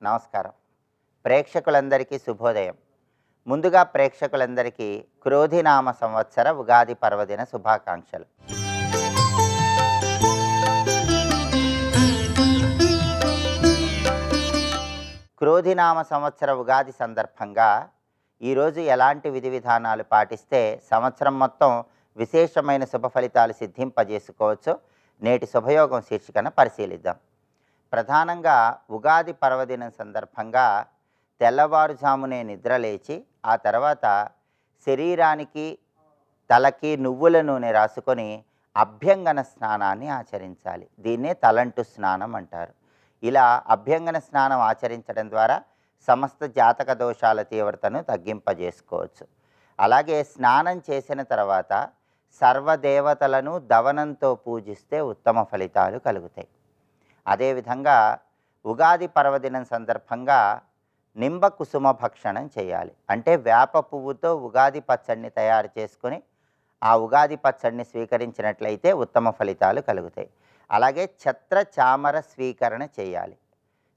నమస్కారం. ప్రేక్షకులందరికీ శుభోదయం. ముందుగా ప్రేక్షకులందరికీ క్రోధినామ సంవత్సర ఉగాది పర్వదిన శుభాకాంక్షలు. క్రోధినామ సంవత్సర ఉగాది సందర్భంగా ఈరోజు ఎలాంటి విధి విధానాలు పాటిస్తే సంవత్సరం మొత్తం విశేషమైన శుభ ఫలితాలు సిద్ధింపజేసుకోవచ్చు, నేటి శుభయోగం శీర్షికన పరిశీలిద్దాం. ప్రధానంగా ఉగాది పర్వదినం సందర్భంగా తెల్లవారుజామునే నిద్రలేచి ఆ తర్వాత శరీరానికి తలకి నువ్వుల నూనె రాసుకొని అభ్యంగన స్నానాన్ని ఆచరించాలి. దీన్నే తలంటు స్నానం అంటారు. ఇలా అభ్యంగన స్నానం ఆచరించడం ద్వారా సమస్త జాతక దోషాల తీవ్రతను తగ్గింపజేసుకోవచ్చు. అలాగే స్నానం చేసిన తర్వాత సర్వదేవతలను దవనంతో పూజిస్తే ఉత్తమ ఫలితాలు కలుగుతాయి. అదేవిధంగా ఉగాది పర్వదినం సందర్భంగా నింబ కుసుమ భక్షణం చేయాలి. అంటే వేప పువ్వుతో ఉగాది పచ్చడిని తయారు చేసుకొని ఆ ఉగాది పచ్చడిని స్వీకరించినట్లయితే ఉత్తమ ఫలితాలు కలుగుతాయి. అలాగే ఛత్ర చామర స్వీకరణ చేయాలి.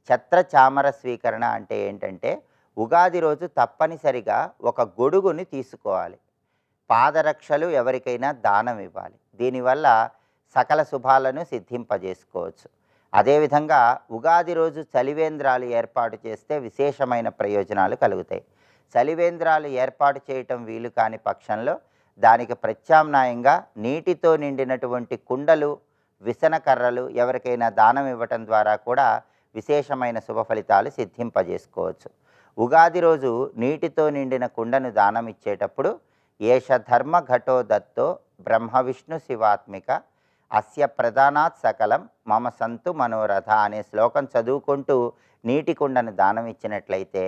ఛత్ర చామర స్వీకరణ అంటే ఏంటంటే ఉగాది రోజు తప్పనిసరిగా ఒక గొడుగుని తీసుకోవాలి. పాదరక్షలు ఎవరికైనా దానం ఇవ్వాలి. దీనివల్ల సకల శుభాలను సిద్ధింపజేసుకోవచ్చు. అదేవిధంగా ఉగాది రోజు చలివేంద్రాలు ఏర్పాటు చేస్తే విశేషమైన ప్రయోజనాలు కలుగుతాయి. చలివేంద్రాలు ఏర్పాటు చేయటం వీలు కాని పక్షంలో దానికి ప్రత్యామ్నాయంగా నీటితో నిండినటువంటి కుండలు, విసనకర్రలు ఎవరికైనా దానం ఇవ్వటం ద్వారా కూడా విశేషమైన శుభ ఫలితాలు సిద్ధింపజేసుకోవచ్చు. ఉగాది రోజు నీటితో నిండిన కుండను దానం ఇచ్చేటప్పుడు ఏష ధర్మ ఘటో దత్తో బ్రహ్మ విష్ణు శివాత్మిక అస్య ప్రధానాత్ సకలం మమ సంతు మనోరథ అనే శ్లోకం చదువుకుంటూ నీటి కుండను దానం ఇచ్చినట్లయితే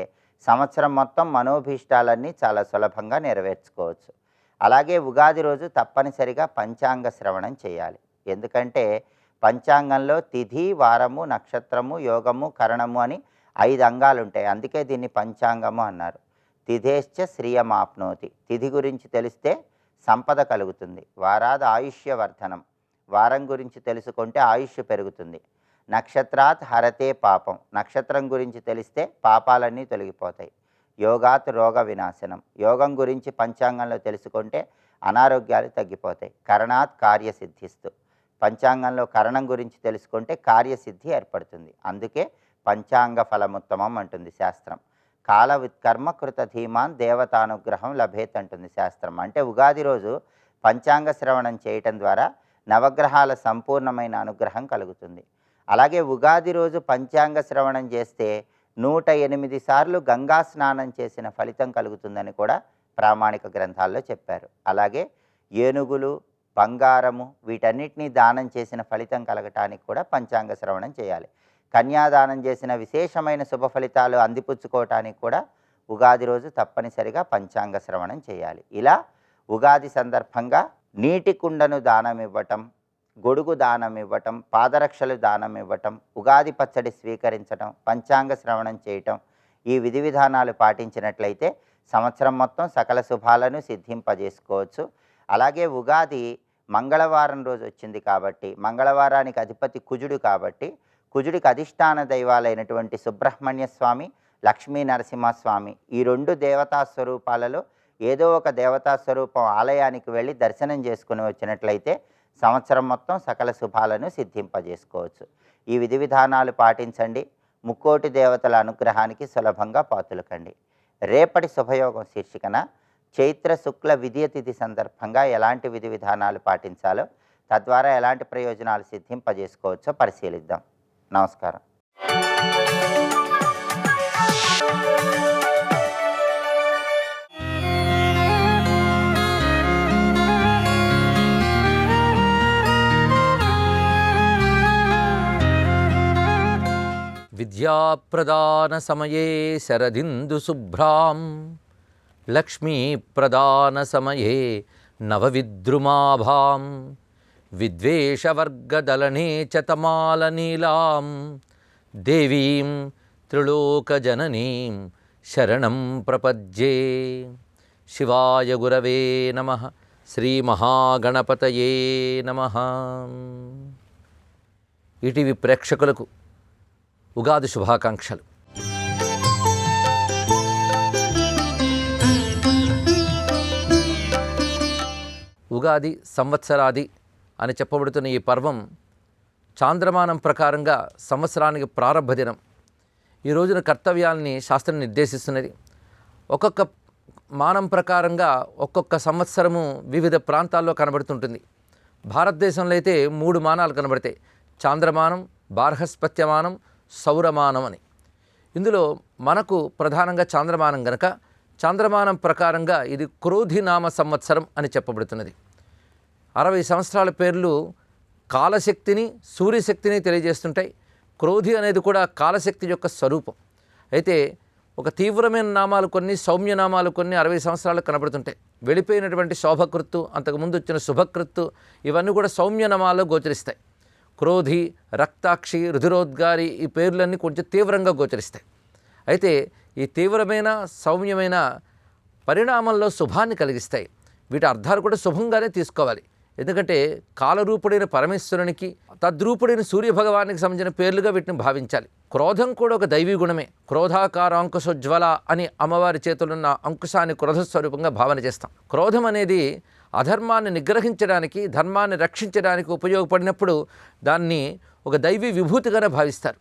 సంవత్సరం మొత్తం మనోభీష్టాలన్నీ చాలా సులభంగా నెరవేర్చుకోవచ్చు. అలాగే ఉగాది రోజు తప్పనిసరిగా పంచాంగ శ్రవణం చేయాలి. ఎందుకంటే పంచాంగంలో తిథి, వారము, నక్షత్రము, యోగము, కరణము అని 5 అంగాలు ఉంటాయి. అందుకే దీన్ని పంచాంగము అన్నారు. తిథేశ్చ శ్రియమాప్నోతి. తిథి గురించి తెలిస్తే సంపద కలుగుతుంది. వారాద్ ఆయుష్యవర్ధనం. వారం గురించి తెలుసుకుంటే ఆయుష్ పెరుగుతుంది. నక్షత్రాత్ హరతే పాపం. నక్షత్రం గురించి తెలిస్తే పాపాలన్నీ తొలగిపోతాయి. యోగాత్ రోగ వినాశనం. యోగం గురించి పంచాంగంలో తెలుసుకుంటే అనారోగ్యాలు తగ్గిపోతాయి. కరణాత్ కార్యసిద్ధిస్తు. పంచాంగంలో కరణం గురించి తెలుసుకుంటే కార్యసిద్ధి ఏర్పడుతుంది. అందుకే పంచాంగ ఫలముత్తమం అంటుంది శాస్త్రం. కాల విత్కర్మ కృత ధీమాన్ దేవతానుగ్రహం లభేత్ అంటుంది శాస్త్రం. అంటే ఉగాది రోజు పంచాంగ శ్రవణం చేయటం ద్వారా నవగ్రహాల సంపూర్ణమైన అనుగ్రహం కలుగుతుంది. అలాగే ఉగాది రోజు పంచాంగ శ్రవణం చేస్తే 108 సార్లు గంగా స్నానం చేసిన ఫలితం కలుగుతుందని కూడా ప్రామాణిక గ్రంథాల్లో చెప్పారు. అలాగే ఏనుగులు, బంగారము వీటన్నిటినీ దానం చేసిన ఫలితం కలగటానికి కూడా పంచాంగ శ్రవణం చేయాలి. కన్యాదానం చేసిన విశేషమైన శుభ ఫలితాలు అందిపుచ్చుకోవటానికి కూడా ఉగాది రోజు తప్పనిసరిగా పంచాంగ శ్రవణం చేయాలి. ఇలా ఉగాది సందర్భంగా నీటి కుండను దానం ఇవ్వటం, గొడుగు దానం ఇవ్వటం, పాదరక్షలు దానం ఇవ్వటం, ఉగాది పచ్చడి స్వీకరించటం, పంచాంగ శ్రవణం చేయటం, ఈ విధి విధానాలు పాటించినట్లయితే సంవత్సరం మొత్తం సకల శుభాలను సిద్ధింపజేసుకోవచ్చు. అలాగే ఉగాది మంగళవారం రోజు వచ్చింది కాబట్టి, మంగళవారానికి అధిపతి కుజుడు కాబట్టి కుజుడికి అధిష్టాన దైవాలైనటువంటి సుబ్రహ్మణ్య స్వామి, లక్ష్మీ నరసింహస్వామి ఈ 2 దేవతా స్వరూపాలలో ఏదో ఒక దేవతా స్వరూపం ఆలయానికి వెళ్ళి దర్శనం చేసుకుని వచ్చినట్లయితే సంవత్సరం మొత్తం సకల శుభాలను సిద్ధింపజేసుకోవచ్చు. ఈ విధి విధానాలు పాటించండి. ముక్కోటి దేవతల అనుగ్రహానికి సులభంగా పాతులకండి. రేపటి శుభయోగం శీర్షికన చైత్ర శుక్ల విద్య తిథి సందర్భంగా ఎలాంటి విధి విధానాలు పాటించాలో, తద్వారా ఎలాంటి ప్రయోజనాలు సిద్ధింపజేసుకోవచ్చో పరిశీలిద్దాం. నమస్కారం. విద్యాప్రదాన సమయే శరదిందు శుభ్రాం లక్ష్మీప్రదాన సమయే నవవిద్రుమాభాం విద్వేషవర్గదలనే చ తమాలనీలాం దేవీం త్రిలోకజననీం శరణం ప్రపద్యే. శివాయ గురవే నమః. శ్రీ మహాగణపతయే నమః. ఈటీవీ ప్రేక్షకులకు ఉగాది శుభాకాంక్షలు. ఉగాది సంవత్సరాది అని చెప్పబడుతున్న ఈ పర్వం చాంద్రమానం ప్రకారంగా సంవత్సరానికి ప్రారంభ దినం. ఈ రోజున కర్తవ్యాలని శాస్త్రం నిర్దేశిస్తున్నది. ఒక్కొక్క మానం ప్రకారంగా ఒక్కొక్క సంవత్సరము వివిధ ప్రాంతాల్లో కనబడుతుంటుంది. భారతదేశంలో అయితే 3 మానాలు కనబడతాయి: చాంద్రమానం, బార్హస్పత్యమానం, సౌరమానం అని. ఇందులో మనకు ప్రధానంగా చాంద్రమానం గనక చాంద్రమానం ప్రకారంగా ఇది క్రోధినామ సంవత్సరం అని చెప్పబడుతున్నది. 60 సంవత్సరాల పేర్లు కాలశక్తిని, సూర్యశక్తిని తెలియజేస్తుంటాయి. క్రోధి అనేది కూడా కాలశక్తి యొక్క స్వరూపం. అయితే ఒక తీవ్రమైన నామాలు కొన్ని, సౌమ్య నామాలు కొన్ని 60 సంవత్సరాలకు కనబడుతుంటాయి. వెళ్ళిపోయినటువంటి శోభకృత్తు, అంతకుముందు వచ్చిన శుభకృత్తు, ఇవన్నీ కూడా సౌమ్య నామాల్లో గోచరిస్తాయి. క్రోధి, రక్తాక్షి, రుధిరోద్గారి ఈ పేర్లన్నీ కొంచెం తీవ్రంగా గోచరిస్తాయి. అయితే ఈ తీవ్రమైన సౌమ్యమైన పరిణామంలో శుభాన్ని కలిగిస్తాయి. వీటి అర్థాలు కూడా శుభంగానే తీసుకోవాలి. ఎందుకంటే కాలరూపుడైన పరమేశ్వరునికి, తద్రూపుడైన సూర్యభగవానికి సంబంధించిన పేర్లుగా వీటిని భావించాలి. క్రోధం కూడా ఒక దైవీ గుణమే. క్రోధాకార అంకుశోజ్వల అని అమ్మవారి చేతులున్న అంకుశాన్ని క్రోధస్వరూపంగా భావన చేస్తాం. క్రోధం అనేది అధర్మాన్ని నిగ్రహించడానికి, ధర్మాన్ని రక్షించడానికి ఉపయోగపడినప్పుడు దాన్ని ఒక దైవీ విభూతిగానే భావిస్తారు.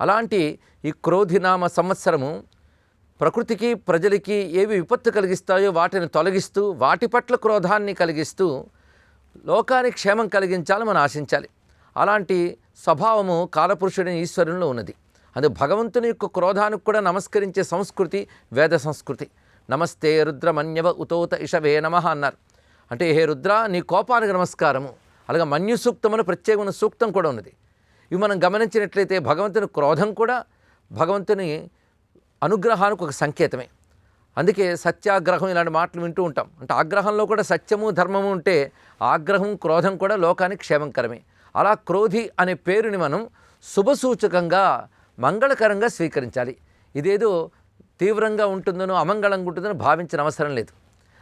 అలాంటి ఈ క్రోధినామ సంవత్సరము ప్రకృతికి, ప్రజలకి ఏవి విపత్తు కలిగిస్తాయో వాటిని తొలగిస్తూ, వాటి పట్ల క్రోధాన్ని కలిగిస్తూ లోకానికి క్షేమం కలిగించాలని మనం ఆశించాలి. అలాంటి స్వభావము కాలపురుషుడైన ఈశ్వరునిలో ఉన్నది. అది భగవంతుని యొక్క క్రోధానికి కూడా నమస్కరించే సంస్కృతి వేద సంస్కృతి. నమస్తే రుద్రమన్యవ ఉతోత ఇషవే నమః అన్నారు. అంటే హే రుద్ర, నీ కోపానికి నమస్కారము. అలాగే మన్యు సూక్తమును ప్రత్యేకమైన సూక్తం కూడా ఉన్నది. ఇవి మనం గమనించినట్లయితే భగవంతుని క్రోధం కూడా భగవంతుని అనుగ్రహానికి ఒక సంకేతమే. అందుకే సత్యాగ్రహం ఇలాంటి మాటలు వింటూ ఉంటాం. అంటే ఆగ్రహంలో కూడా సత్యము, ధర్మము ఉంటే ఆగ్రహం, క్రోధం కూడా లోకానికి క్షేమంకరమే. అలా క్రోధి అనే పేరుని మనం శుభసూచకంగా, మంగళకరంగా స్వీకరించాలి. ఇదేదో తీవ్రంగా ఉంటుందనో, అమంగళంగా ఉంటుందనో భావించిన అవసరం లేదు.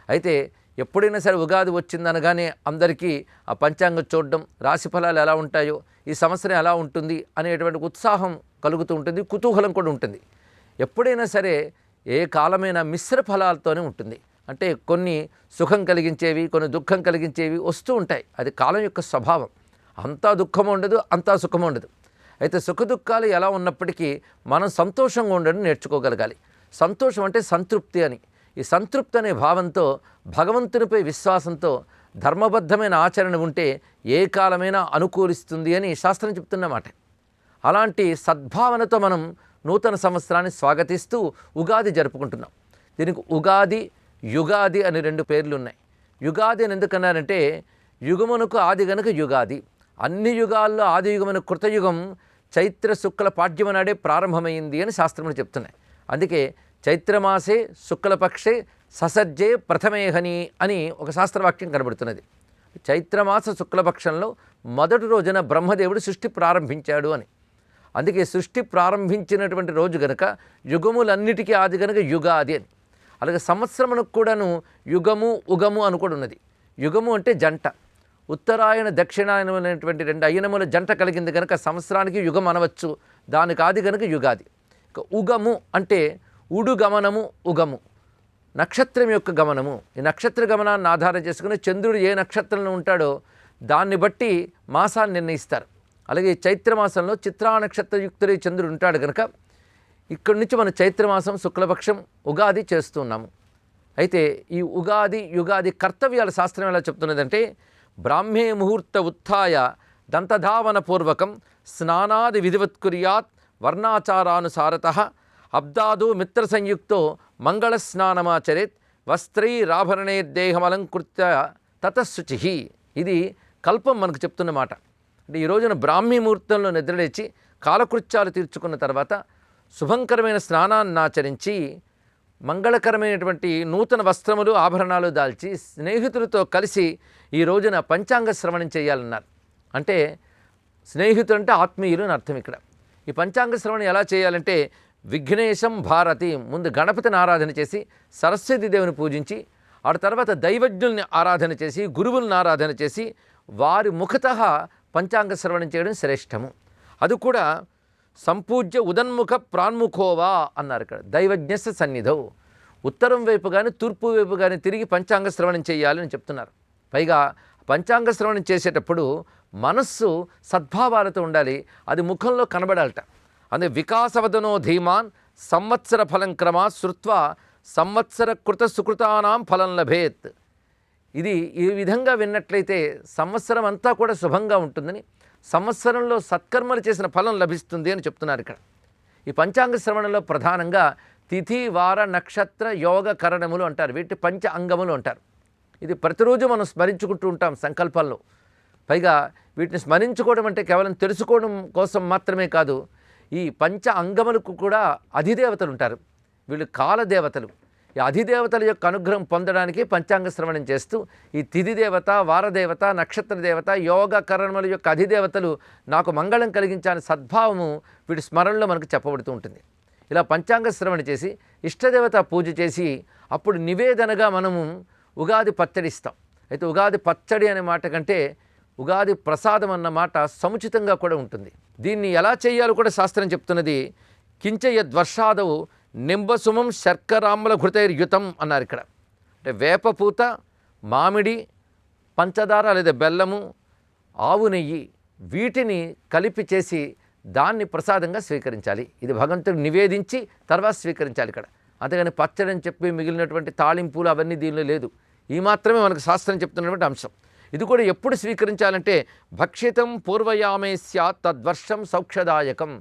అయితే ఎప్పుడైనా సరే ఉగాది వచ్చిందనగానే అందరికీ ఆ పంచాంగం చూడడం, రాశి ఫలాలు ఎలా ఉంటాయో, ఈ సంవత్సరం ఎలా ఉంటుంది అనేటువంటి ఉత్సాహం కలుగుతూ ఉంటుంది, కుతూహలం కూడా ఉంటుంది. ఎప్పుడైనా సరే ఏ కాలమైనా మిశ్ర ఫలాలతోనే ఉంటుంది. అంటే కొన్ని సుఖం కలిగించేవి, కొన్ని దుఃఖం కలిగించేవి వస్తూ ఉంటాయి. అది కాలం యొక్క స్వభావం. అంతా దుఃఖం ఉండదు, అంతా సుఖం ఉండదు. అయితే సుఖ దుఃఖాలు ఎలా ఉన్నప్పటికీ మనం సంతోషంగా ఉండడం నేర్చుకోగలగాలి. సంతోషం అంటే సంతృప్తి అని. ఈ సంతృప్తి అనే భావంతో, భగవంతునిపై విశ్వాసంతో ధర్మబద్ధమైన ఆచరణ ఉంటే ఏ కాలమైనా అనుకూలిస్తుంది అని శాస్త్రం చెప్తున్నమాట. అలాంటి సద్భావనతో మనం నూతన సంవత్సరాన్ని స్వాగతిస్తూ ఉగాది జరుపుకుంటున్నాం. దీనికి ఉగాది, యుగాది అని 2 పేర్లు ఉన్నాయి. యుగాది అని ఎందుకన్నారంటే యుగమునకు ఆది గనుక యుగాది. అన్ని యుగాల్లో ఆది యుగమైన కృతయుగం చైత్ర శుక్ల పాడ్యమ నాడే ప్రారంభమైంది అని శాస్త్రములు చెప్తున్నాయి. అందుకే చైత్రమాసే శుక్లపక్షే ససజ్జే ప్రథమేహని అని ఒక శాస్త్రవాక్యం కనబడుతున్నది. చైత్రమాస శుక్లపక్షంలో మొదటి రోజున బ్రహ్మదేవుడు సృష్టి ప్రారంభించాడు అని. అందుకే సృష్టి ప్రారంభించినటువంటి రోజు గనక యుగములన్నిటికీ ఆది గనక యుగాది అని. అలాగే సంవత్సరమునకు కూడాను యుగము, ఉగము అని కూడా ఉన్నది. యుగము అంటే జంట. ఉత్తరాయణ దక్షిణాయనం అనేటువంటి 2 అయనముల జంట కలిగింది కనుక సంవత్సరానికి యుగం అనవచ్చు. దానికి ఆది కనుక యుగాది. ఇక ఉగము అంటే ఉడు గమనము, ఉగము నక్షత్రం యొక్క గమనము. ఈ నక్షత్ర గమనాన్ని ఆధారం చేసుకుని చంద్రుడు ఏ నక్షత్రంలో ఉంటాడో దాన్ని బట్టి మాసాన్ని నిర్ణయిస్తారు. అలాగే చైత్రమాసంలో చిత్రా నక్షత్రయుక్తుడై చంద్రుడు ఉంటాడు కనుక ఇక్కడి నుంచి మనం చైత్రమాసం శుక్లపక్షం ఉగాది చేస్తున్నాము. అయితే ఈ ఉగాది, యుగాది కర్తవ్యాల శాస్త్రం ఎలా చెప్తున్నదంటే బ్రాహ్మే ముహూర్త ఉత్థాయ దంతధావన పూర్వకం స్నానాది విధివత్కుర్యాత్ వర్ణాచారానుసారతః అబ్దాదు మిత్ర సంయుక్తో మంగళ స్నానమాచరేత్ వస్త్రైరాభరణైర్దేహమలంకృత్య తతశుచి. ఇది కల్పం మనకు చెప్తున్న మాట. అంటే ఈ రోజున బ్రాహ్మీ ముహూర్తంలో నిద్రలేచి కాలకృత్యాలు తీర్చుకున్న తర్వాత శుభంకరమైన స్నానాన్ని ఆచరించి మంగళకరమైనటువంటి నూతన వస్త్రములు, ఆభరణాలు దాల్చి స్నేహితులతో కలిసి ఈ రోజున పంచాంగ శ్రవణం చేయాలన్నారు. అంటే స్నేహితులు అంటే ఆత్మీయులు అని అర్థం. ఇక్కడ ఈ పంచాంగ శ్రవణం ఎలా చేయాలంటే విఘ్నేశం భారతి, ముందు గణపతిని ఆరాధన చేసి సరస్వతీదేవిని పూజించి ఆ తర్వాత దైవజ్ఞుల్ని ఆరాధన చేసి గురువులను ఆరాధన చేసి వారి ముఖతః పంచాంగ శ్రవణం చేయడం శ్రేష్టము. అది కూడా సంపూజ్య ఉదన్ముఖ ప్రాన్ముఖోవా అన్నారు. ఇక్కడ దైవజ్ఞస్య సన్నిధౌ, ఉత్తరం వైపు కానీ తూర్పు వైపు కానీ తిరిగి పంచాంగ శ్రవణం చేయాలని చెప్తున్నారు. పైగా పంచాంగ శ్రవణం చేసేటప్పుడు మనస్సు సద్భావాలతో ఉండాలి, అది ముఖంలో కనబడాలట. అందుకే వికాసవదనో ధీమాన్ సంవత్సర ఫలం క్రమా శృత్వా సంవత్సర కృత సుకృతానాం ఫలం లభేత్. ఇది ఈ విధంగా విన్నట్లయితే సంవత్సరం అంతా కూడా శుభంగా ఉంటుందని, సంవత్సరంలో సత్కర్మలు చేసిన ఫలం లభిస్తుంది అని చెప్తున్నారు ఇక్కడ. ఈ పంచాంగ శ్రవణంలో ప్రధానంగా తిథి వార నక్షత్ర యోగ కరణములు అంటారు, వీటి పంచ అంగములు అంటారు. ఇది ప్రతిరోజు మనం స్మరించుకుంటూ ఉంటాం సంకల్పంలో. పైగా వీటిని స్మరించుకోవడం అంటే కేవలం తెలుసుకోవడం కోసం మాత్రమే కాదు, ఈ పంచ అంగములకు కూడా అధిదేవతలు ఉంటారు. వీళ్ళు కాలదేవతలు. ఈ అధిదేవతల యొక్క అనుగ్రహం పొందడానికి పంచాంగ శ్రవణం చేస్తూ ఈ తిథి దేవత, వారదేవత, నక్షత్ర దేవత, యోగ కరణముల యొక్క అధిదేవతలు నాకు మంగళం కలిగించాలని సద్భావము వీటి స్మరణలో మనకు చెప్పబడుతూ ఉంటుంది. ఇలా పంచాంగ శ్రవణ చేసి ఇష్టదేవత పూజ చేసి అప్పుడు నివేదనగా మనము ఉగాది పచ్చడి ఇస్తాం. అయితే ఉగాది పచ్చడి అనే మాట కంటే ఉగాది ప్రసాదం అన్న మాట సముచితంగా కూడా ఉంటుంది. దీన్ని ఎలా చేయాలో కూడా శాస్త్రం చెప్తున్నది. కించ యద్వర్షాదవు నింబసుమం శర్కరాంబల ఘృతైర్యుతం అన్నారు ఇక్కడ. అంటే వేపపూత, మామిడి, పంచదార లేదా బెల్లము, ఆవు నెయ్యి వీటిని కలిపి చేసి దాన్ని ప్రసాదంగా స్వీకరించాలి. ఇది భగవంతుడికి నివేదించి తర్వాత స్వీకరించాలి ఇక్కడ. అంతేగాని పచ్చడి అని చెప్పి మిగిలినటువంటి తాళింపులు అవన్నీ దీనిలో లేదు. ఈ మాత్రమే మనకు శాస్త్రం చెప్తున్నటువంటి అంశం. ఇది కూడా ఎప్పుడు స్వీకరించాలంటే భక్షితం పూర్వయామే స్యాత్ తద్వర్షం సౌఖ్యదాయకం.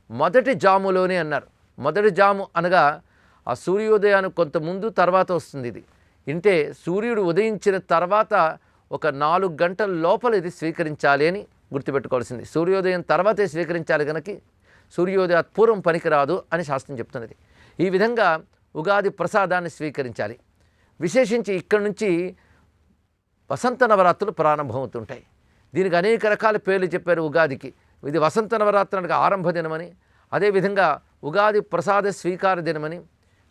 మొదటి జాములోనే అన్నారు. మొదటి జాము అనగా ఆ సూర్యోదయానికి కొంత ముందు తర్వాత వస్తుంది. ఇది అంటే సూర్యుడు ఉదయించిన తర్వాత ఒక 4 గంటల లోపల ఇది స్వీకరించాలి అని గుర్తుపెట్టుకోవాల్సింది. సూర్యోదయం తర్వాతే స్వీకరించాలి కనుక సూర్యోదయ పూర్వం పనికిరాదు అని శాస్త్రం చెప్తున్నది. ఈ విధంగా ఉగాది ప్రసాదాన్ని స్వీకరించాలి. విశేషించి ఇక్కడి నుంచి వసంత నవరాత్రులు ప్రారంభమవుతుంటాయి. దీనికి అనేక రకాల పేర్లు చెప్పారు ఉగాదికి. ఇది వసంత నవరాత్రులకు ఆరంభ దినమని, అదేవిధంగా ఉగాది ప్రసాద స్వీకార దినమని,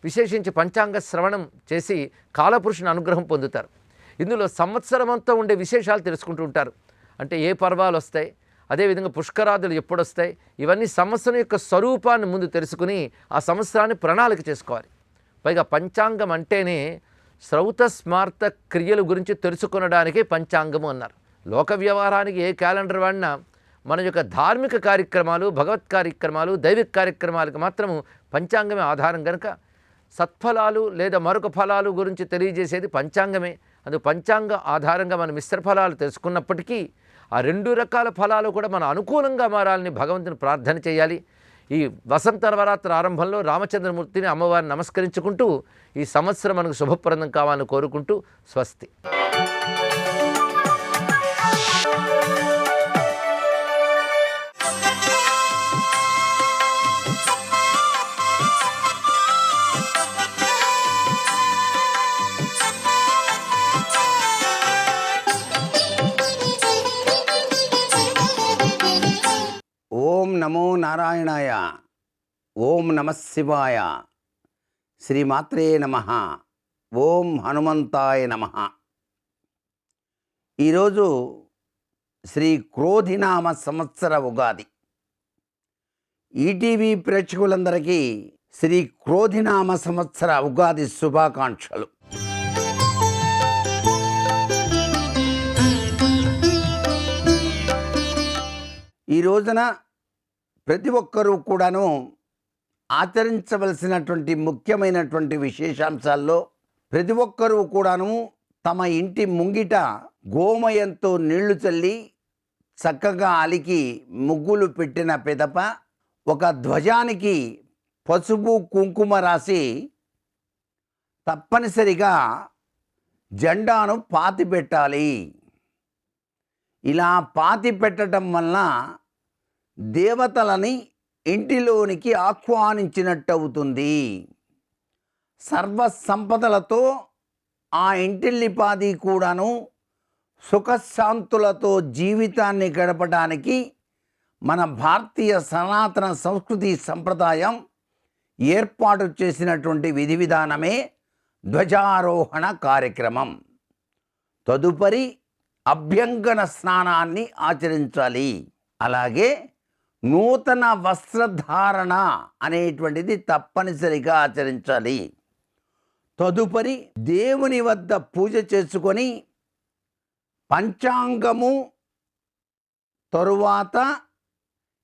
విశేషించి పంచాంగ శ్రవణం చేసి కాలపురుషుని అనుగ్రహం పొందుతారు. ఇందులో సంవత్సరం అంతా ఉండే విశేషాలు తెలుసుకుంటూ ఉంటారు. అంటే ఏ పర్వాలు వస్తాయి, అదేవిధంగా పుష్కరాదులు ఎప్పుడు వస్తాయి, ఇవన్నీ సంవత్సరం యొక్క స్వరూపాన్ని ముందు తెలుసుకుని ఆ సంవత్సరాన్ని ప్రణాళిక చేసుకోవాలి. పైగా పంచాంగం అంటేనే శ్రౌత స్మార్త క్రియల గురించి తెలుసుకొనడానికి పంచాంగము అన్నారు. లోక వ్యవహారానికి ఏ క్యాలెండర్ వాడినా మన యొక్క ధార్మిక కార్యక్రమాలు, భగవత్ కార్యక్రమాలు, దైవిక కార్యక్రమాలకు మాత్రము పంచాంగమే ఆధారం కనుక సత్ఫలాలు లేదా మరొక ఫలాలు గురించి తెలియజేసేది పంచాంగమే. అందుకు పంచాంగ ఆధారంగా మనం మిశ్ర ఫలాలు తెలుసుకున్నప్పటికీ ఆ 2 రకాల ఫలాలు కూడా మన అనుకూలంగా మారాలని భగవంతుని ప్రార్థన చేయాలి. ఈ వసంత నవరాత్రి ఆరంభంలో రామచంద్రమూర్తిని అమ్మవారిని నమస్కరించుకుంటూ ఈ సంవత్సరం మనకు శుభప్రదం కావాలని కోరుకుంటూ స్వస్తి. ఓం నమో నారాయణాయ. ఓం నమః శివాయ. శ్రీమాత్రే నమః. ఓం హనుమంతాయ నమః. ఈరోజు శ్రీ క్రోధినామ సంవత్సర ఉగాది. ఈటీవీ ప్రేక్షకులందరికీ శ్రీ క్రోధినామ సంవత్సర ఉగాది శుభాకాంక్షలు. ఈ రోజున ప్రతి ఒక్కరూ కూడాను ఆచరించవలసినటువంటి ముఖ్యమైనటువంటి విశేషాంశాల్లో ప్రతి ఒక్కరూ కూడాను తమ ఇంటి ముంగిట గోమయంతో నీళ్లు చల్లి చక్కగా అలికి ముగ్గులు పెట్టిన పిదప ఒక ధ్వజానికి పసుపు కుంకుమ రాసి తప్పనిసరిగా జెండాను పాతి పెట్టాలి. ఇలా పాతి పెట్టడం వలన దేవతలని ఇంటిలోనికి ఆహ్వానించినట్టు అవుతుంది. సర్వ సంపదలతో ఆ ఇంటిల్లిపాది కూడాను సుఖశాంతులతో జీవితాన్ని గడపడానికి మన భారతీయ సనాతన సంస్కృతి సంప్రదాయం ఏర్పాటు చేసినటువంటి విధి విధానమే ధ్వజారోహణ కార్యక్రమం. తదుపరి అభ్యంగన స్నానాన్ని ఆచరించాలి. అలాగే నూతన వస్త్రధారణ అనేటువంటిది తప్పనిసరిగా ఆచరించాలి. తదుపరి దేవుని వద్ద పూజ చేసుకొని పంచాంగము తరువాత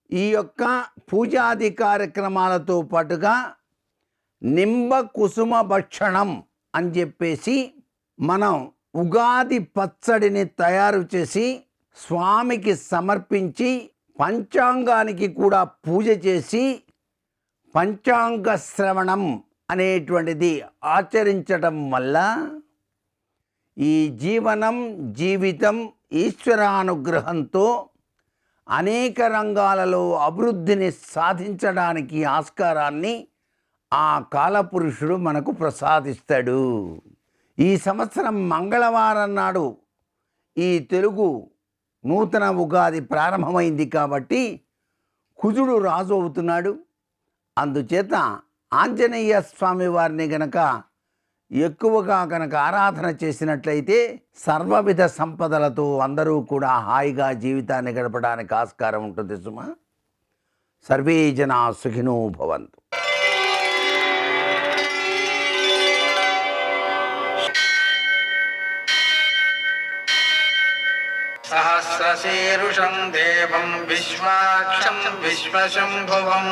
ఈ యొక్క పూజాది కార్యక్రమాలతో పాటుగా నింబ కుసుమ భక్షణం అని చెప్పేసి మనం ఉగాది పచ్చడిని తయారు చేసి స్వామికి సమర్పించి పంచాంగానికి కూడా పూజ చేసి పంచాంగ శ్రవణం అనేటువంటిది ఆచరించడం వల్ల ఈ జీవితం ఈశ్వరానుగ్రహంతో అనేక రంగాలలో అభివృద్ధిని సాధించడానికి ఆస్కారాన్ని ఆ కాలపురుషుడు మనకు ప్రసాదిస్తాడు. ఈ సంవత్సరం మంగళవారం నాడు ఈ తెలుగు నూతన ఉగాది ప్రారంభమైంది కాబట్టి కుజుడు రాజు అవుతున్నాడు. అందుచేత ఆంజనేయ స్వామి వారిని గనక ఎక్కువగా కనుక ఆరాధన చేసినట్లయితే సర్వవిధ సంపదలతో అందరూ కూడా హాయిగా జీవితాన్ని గడపడానికి ఆస్కారం ఉంటుంది సుమా. సర్వే జనా సుఖినో భవంతు. సహస్రశీర్షం దేవం విశ్వాక్షం విశ్వశంభువం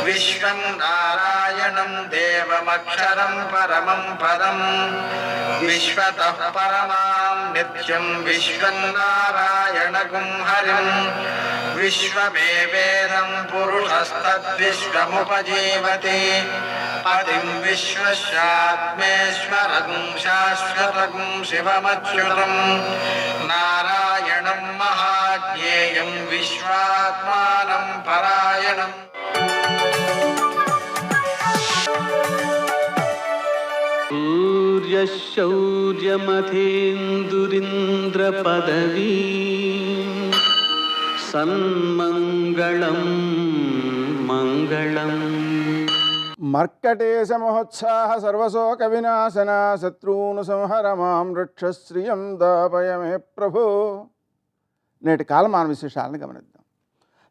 విశ్వం నారాయణం దేవమక్షరం పరమం పదం విశ్వతః పరమాం నిత్యం విశ్వం నారాయణగుం హరిం విశ్వమేవేదం పురుషస్తద్విశ్వముపజీవతి పతిం విశ్వస్యాత్మేశ్వరగుం శాశ్వతగుం శివమచ్యుతం నారాయణం మహాజ్ఞేయం విశ్వాత్మానం పరాయణం. సూర్యశౌర్యమథేందురింద్రపదవీ సన్మంగళం మంగళం. మర్కటేశ మహోత్సాహ సర్వశోక వినాశన శత్రూను సంహర మాం రక్షశ్రియం దాపయ మే ప్రభో. నేటి కాలమాన విశేషాలను గమనిద్దాం.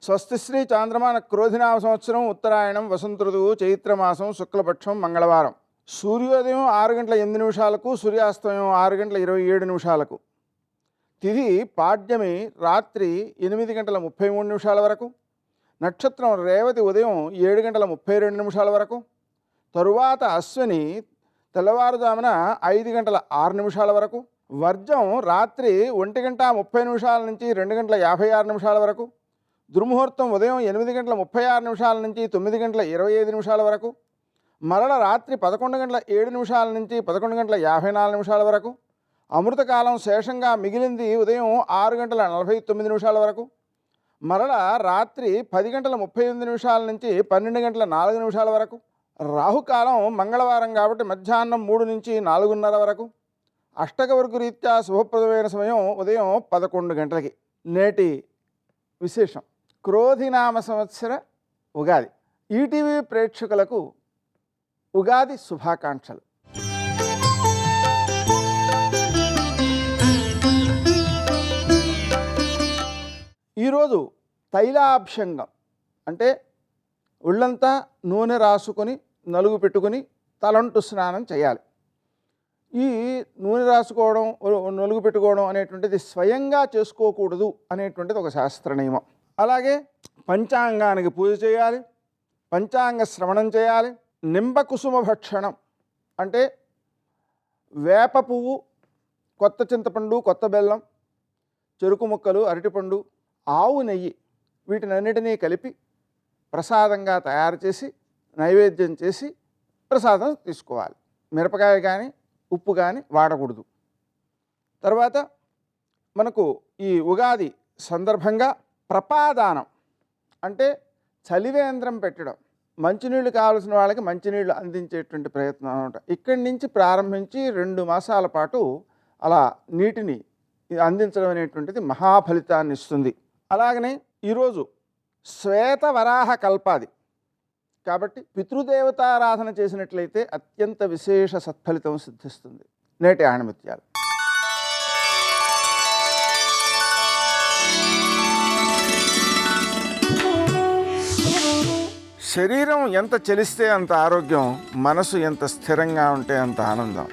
స్వస్తి శ్రీ చాంద్రమాన క్రోధినామ సంవత్సరం ఉత్తరాయణం వసంత ఋతువు చైత్రమాసం శుక్లపక్షం మంగళవారం. సూర్యోదయం 6:08 సూర్యాస్తమయం 6:27 తిథి పాడ్యమి రాత్రి 8:33 వరకు. నక్షత్రం రేవతి ఉదయం 7:32 వరకు. తరువాత అశ్విని తెల్లవారుజామున 5:06 వరకు. వర్జం రాత్రి 1:30 నుంచి 2:56 వరకు. దుర్ముహూర్తం ఉదయం 8:36 నుంచి 9:25 వరకు. మరల రాత్రి 11:07 నుంచి 11:54 వరకు. అమృతకాలం శేషంగా మిగిలింది ఉదయం 6:49 వరకు. మరల రాత్రి 10:38 నుంచి 12:04 వరకు. రాహుకాలం మంగళవారం కాబట్టి మధ్యాహ్నం 3 నుంచి 4:30 వరకు. అష్టకవర్గు రీత్యా శుభప్రదమైన సమయం ఉదయం 11 గంటలకి. నేటి విశేషం క్రోధినామ సంవత్సర ఉగాది. ఈటీవీ ప్రేక్షకులకు ఉగాది శుభాకాంక్షలు. ఈరోజు తైలాభ్యంగం అంటే ఒళ్ళంతా నూనె రాసుకొని నలుగు పెట్టుకొని తలంటు స్నానం చేయాలి. ఈ నూనె రాసుకోవడం నలుగు పెట్టుకోవడం అనేటువంటిది స్వయంగా చేసుకోకూడదు అనేటువంటిది ఒక శాస్త్ర నియమం. అలాగే పంచాంగానికి పూజ చేయాలి, పంచాంగ శ్రవణం చేయాలి. నింబ కుసుమ భక్షణం అంటే వేప పువ్వు, కొత్త చింతపండు, కొత్త బెల్లం, చెరుకు ముక్కలు, అరటిపండు, ఆవు నెయ్యి వీటినన్నిటినీ కలిపి ప్రసాదంగా తయారు చేసి నైవేద్యం చేసి ప్రసాదం తీసుకోవాలి. మిరపకాయ కానీ ఉప్పు కానీ వాడకూడదు. తర్వాత మనకు ఈ ఉగాది సందర్భంగా ప్రపాదానం అంటే చలివేంద్రం పెట్టడం, మంచినీళ్ళు కావాల్సిన వాళ్ళకి మంచినీళ్ళు అందించేటువంటి ప్రయత్నం అనమాట. ఇక్కడి నుంచి ప్రారంభించి 2 మాసాల పాటు అలా నీటిని అందించడం అనేటువంటిది మహాఫలితాన్ని ఇస్తుంది. అలాగనే ఈరోజు శ్వేత వరాహ కల్పాది కాబట్టి పితృదేవతారాధన చేసినట్లయితే అత్యంత విశేష సత్ఫలితం సిద్ధిస్తుంది. నేటి ఆణిముత్యాలు. శరీరం ఎంత చలిస్తే అంత ఆరోగ్యం, మనసు ఎంత స్థిరంగా ఉంటే అంత ఆనందం.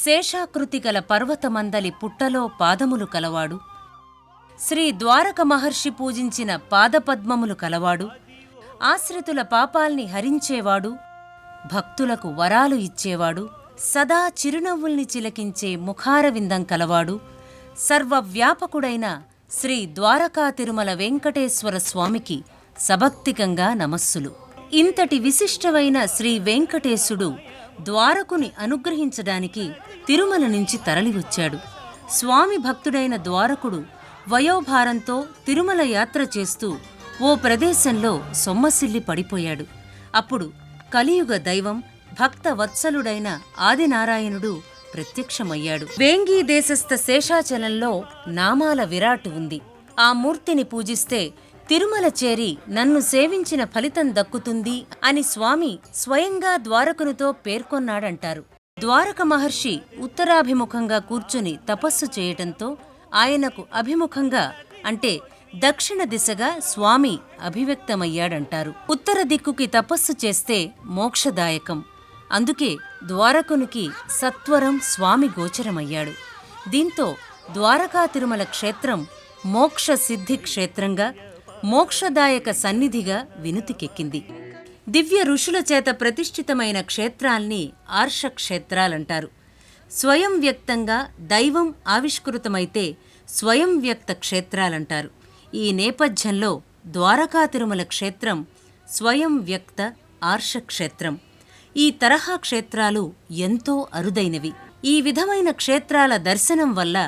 శేషాకృతి గల పర్వతమందలి పుట్టలో పాదములు కలవాడు, శ్రీ ద్వారక మహర్షి పూజించిన పాదపద్మములు కలవాడు, ఆశ్రితుల పాపాల్ని హరించేవాడు, భక్తులకు వరాలు ఇచ్చేవాడు, సదా చిరునవ్వుల్ని చిలకించే ముఖారవిందం కలవాడు, సర్వవ్యాపకుడైన శ్రీ ద్వారకా తిరుమల వెంకటేశ్వర స్వామికి సభక్తికంగా నమస్సులు. ఇంతటి విశిష్టమైన శ్రీ వెంకటేశుడు ద్వారకుని అనుగ్రహించడానికి తిరుమల నుంచి తరలివచ్చాడు. స్వామి భక్తుడైన ద్వారకుడు వయోభారంతో తిరుమల యాత్ర చేస్తూ ఓ ప్రదేశంలో సొమ్మసిల్లి పడిపోయాడు. అప్పుడు కలియుగ దైవం భక్త వత్సలుడైన ఆదినారాయణుడు ప్రత్యక్షమయ్యాడు. వేంగీ దేశస్థ శేషాచలంలో నామాల విరాట్ ఉంది. ఆ మూర్తిని పూజిస్తే తిరుమల చేరి నన్ను సేవించిన ఫలితం దక్కుతుంది అని స్వామి స్వయంగా ద్వారకునితో పేర్కొన్నాడంటారు. ద్వారక మహర్షి ఉత్తరాభిముఖంగా కూర్చుని తపస్సు చేయటంతో ఆయనకు అభిముఖంగా అంటే దక్షిణ దిశగా స్వామి అభివ్యక్తమయ్యాడంటారు. ఉత్తర దిక్కుకి తపస్సు చేస్తే మోక్షదాయకం. అందుకే ద్వారకునికి సత్వరం స్వామి గోచరమయ్యాడు. దీంతో ద్వారకా తిరుమల క్షేత్రం మోక్ష సిద్ధి క్షేత్రంగా, మోక్షదాయక సన్నిధిగా వినుతికెక్కింది. దివ్య ఋషుల చేత ప్రతిష్ఠితమైన క్షేత్రాల్ని ఆర్షక్షేత్రాలంటారు. స్వయం వ్యక్తంగా దైవం ఆవిష్కృతమైతే స్వయం వ్యక్త క్షేత్రాలంటారు. ఈ నేపథ్యంలో ద్వారకా తిరుమల క్షేత్రం స్వయం వ్యక్త ఆర్షక్షేత్రం. ఈ తరహా క్షేత్రాలు ఎంతో అరుదైనవి. ఈ విధమైన క్షేత్రాల దర్శనం వల్ల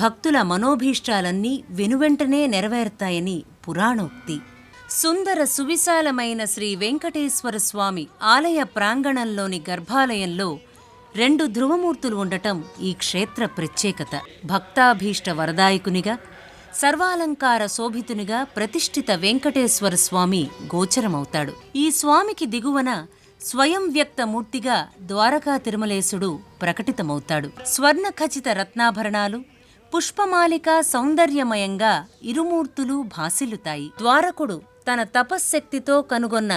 భక్తుల మనోభీష్టాలన్నీ వెనువెంటనే నెరవేరుతాయని పురాణోక్తి. సుందర సువిశాలమైన శ్రీ వెంకటేశ్వర స్వామి ఆలయ ప్రాంగణంలోని గర్భాలయంలో 2 ధ్రువమూర్తులు ఉండటం ఈ క్షేత్ర ప్రత్యేకత. భక్తాభీష్ట వరదాయకునిగా, సర్వాలంకార శోభితునిగా ప్రతిష్ఠిత వెంకటేశ్వర స్వామి గోచరమవుతాడు. ఈ స్వామికి దిగువన స్వయం వ్యక్త మూర్తిగా ద్వారకా తిరుమలేశుడు ప్రకటితమవుతాడు. స్వర్ణఖచిత రత్నాభరణాలు, పుష్పమాలిక సౌందర్యమయంగా ఇరుమూర్తులు భాసిల్లుతాయి. ద్వారకుడు తన తపశ్శక్తితో కనుగొన్న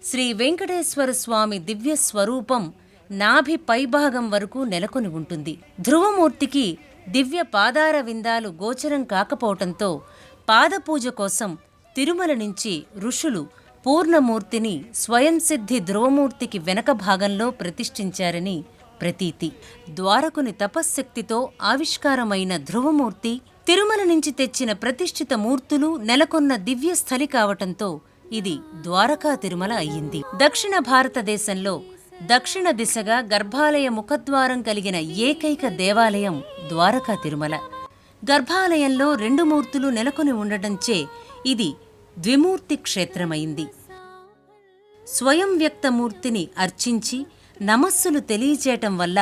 శ్రీ వెంకటేశ్వర స్వామి దివ్య స్వరూపం నాభి పైభాగం వరకు నెలకొని ఉంటుంది. ధ్రువమూర్తికి దివ్య పాదార విందాలు గోచరం కాకపోవటంతో పాదపూజ కోసం తిరుమల నుంచి ఋషులు పూర్ణమూర్తిని స్వయంసిద్ధి ధ్రువమూర్తికి వెనక భాగంలో ప్రతిష్ఠించారని ప్రతీతి. ద్వారకుని తపశ్శక్తితో ఆవిష్కారమైన ధ్రువమూర్తి తిరుమల నుంచి తెచ్చిన ప్రతిష్ఠిత మూర్తులు నెలకొన్న దివ్యస్థలి కావటంతో ఇది ద్వారకా తిరుమల అయ్యింది. దక్షిణ భారతదేశంలో దక్షిణ దిశగా గర్భాలయ ముఖద్వారం కలిగిన ఏకైక దేవాలయం ద్వారకా తిరుమల. గర్భాలయంలో 2 మూర్తులు నెలకొని ఉండటంచే ఇది ద్విమూర్తి క్షేత్రమైంది. స్వయం వ్యక్తమూర్తిని అర్చించి నమస్సులు తెలియచేయటం వల్ల